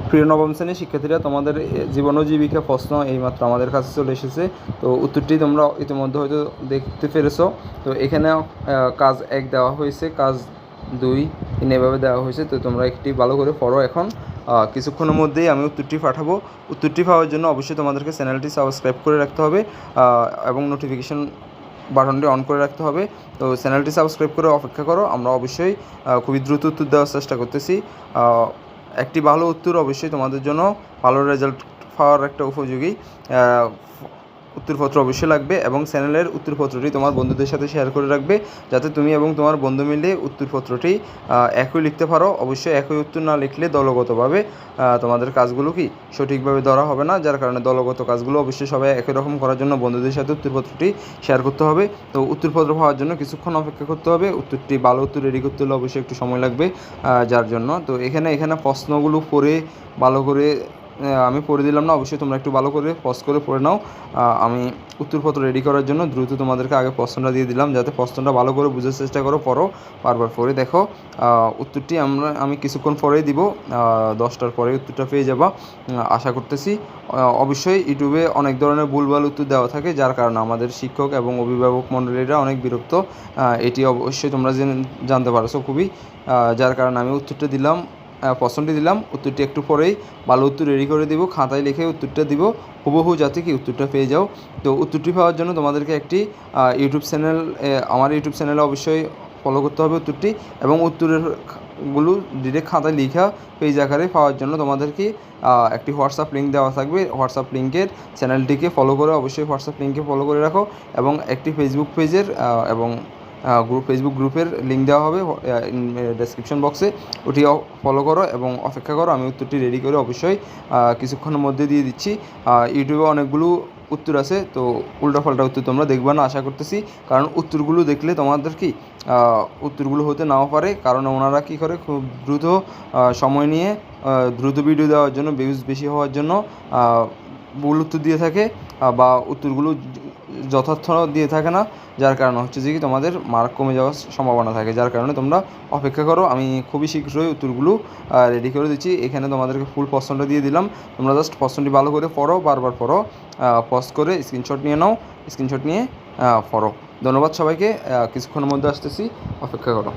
প্রিয় নবম শ্রেণীর শিক্ষার্থীরা, তোমাদের জীবন ও জীবিকা প্রশ্ন এইমাত্র আমাদের কাছে চলে এসেছে। তো উত্তরটি তোমরা ইতিমধ্যে হয়তো দেখতে পেরেছো। তো এখানে কাজ 1 দেওয়া হয়েছে, কাজ 2, 3 এভাবে দেওয়া হয়েছে। তো তোমরা একটি ভালো করে পড়ো। এখন কিছুক্ষণের মধ্যেই আমি উত্তরটি পাঠাবো। উত্তরটি পাওয়ার জন্য অবশ্যই তোমাদেরকে চ্যানেলটি সাবস্ক্রাইব করে রাখতে হবে এবং নোটিফিকেশন বাটনটি অন করে রাখতে হবে। তো চ্যানেলটি সাবস্ক্রাইব করে অপেক্ষা করো। আমরা অবশ্যই খুবই দ্রুত উত্তর দেওয়ার চেষ্টা করতেছি। একটি ভালো উত্তর অবশ্যই তোমাদের জন্য ভালো রেজাল্ট পাওয়ার একটা উপযোগী উত্তরপত্র অবশ্যই লাগবে, এবং চ্যানেলের উত্তরপত্রটি তোমার বন্ধুদের সাথে শেয়ার করে রাখবে, যাতে তুমি এবং তোমার বন্ধু মিলে উত্তরপত্রটি একই লিখতে পারো। অবশ্যই একই উত্তর না লিখলে দলগতভাবে তোমাদের কাজগুলো কি সঠিকভাবে ধরা হবে না, যার কারণে দলগত কাজগুলো অবশ্যই সবাই একই রকম করার জন্য বন্ধুদের সাথে উত্তরপত্রটি শেয়ার করতে হবে। তো উত্তরপত্র পাওয়ার জন্য কিছুক্ষণ অপেক্ষা করতে হবে। উত্তরটি ভালো উত্তর রেডি করতে হলে অবশ্যই একটু সময় লাগবে, যার জন্য তো এখানে প্রশ্নগুলো পড়ে ভালো করে আমি পড়ে দিলাম না, অবশ্যই তোমরা একটু ভালো করে পজ করে পড়ে নাও। আমি উত্তরপত্র রেডি করার জন্য দ্রুত তোমাদেরকে আগে প্রশ্নটা দিয়ে দিলাম, যাতে প্রশ্নটা ভালো করে বোঝার চেষ্টা করো, পড়ো, বারবার পড়ে দেখো। উত্তরটি আমি কিছুক্ষণ পরেই দিব, 10টার পরে উত্তরটা পেয়ে যাবা আশা করতেছি। অবশ্যই ইউটিউবে অনেক ধরনের ভুলভাল উত্তর দেওয়া থাকে, যার কারণে আমাদের শিক্ষক এবং অভিভাবক মণ্ডলীরা অনেক বিরক্ত। এটি অবশ্যই তোমরা জানতে পারছো খুবই, যার কারণে আমি উত্তরটা দিলাম, প্রশ্নটি দিলাম, উত্তরটি একটু পরেই ভালো উত্তর রেডি করে দিব, খাতায় লিখে উত্তরটা দিব হুবহু, যাতে কি উত্তরটা পেয়ে যাও। তো উত্তরটি পাওয়ার জন্য তোমাদেরকে একটি ইউটিউব চ্যানেল, আমার ইউটিউব চ্যানেলে অবশ্যই ফলো করতে হবে উত্তরটি, এবং উত্তরেরগুলো ডিরেক্ট খাতায় লেখা পেজ আকারে পাওয়ার জন্য তোমাদেরকে একটি হোয়াটসঅ্যাপ লিঙ্ক দেওয়া থাকবে। হোয়াটসঅ্যাপ লিঙ্কের চ্যানেলটিকে ফলো করে অবশ্যই হোয়াটসঅ্যাপ লিঙ্কে ফলো করে রাখো, এবং একটি ফেসবুক পেজের এবং ফেসবুক গ্রুপের লিঙ্ক দেওয়া হবে ডেসক্রিপশন বক্সে, ওটিও ফলো করো এবং অপেক্ষা করো। আমি উত্তরটি রেডি করে অবশ্যই কিছুক্ষণের মধ্যে দিয়ে দিচ্ছি। ইউটিউবে অনেকগুলো উত্তর আছে, তো উল্টাপাল্টা উত্তর তোমরা দেখবে না আশা করতেছি, কারণ উত্তরগুলো দেখলে তোমাদের কি উত্তরগুলো হতে নাও পারে, কারণ ওনারা কী করে খুব দ্রুত সময় নিয়ে দ্রুত ভিডিও দেওয়ার জন্য, ভিউজ বেশি হওয়ার জন্য ভুল উত্তর দিয়ে থাকে, বা উত্তরগুলো যথার্থ দিয়ে থাকে না, যার কারণে হচ্ছে যে কি তোমাদের মার্ক কমে যাওয়ার সম্ভাবনা থাকে। যার কারণে তোমরা অপেক্ষা করো, আমি খুবই শীঘ্রই উত্তরগুলো রেডি করে দিচ্ছি। এখানে তোমাদেরকে ফুল প্রশ্নটা দিয়ে দিলাম, তোমরা জাস্ট প্রশ্নটি ভালো করে পড়ো, বারবার পড়ো, পজ করে স্ক্রিনশট নিয়ে নাও, স্ক্রিনশট নিয়ে পড়ো। ধন্যবাদ সবাইকে, কিছুক্ষণের মধ্যে আসতেছি, অপেক্ষা করো।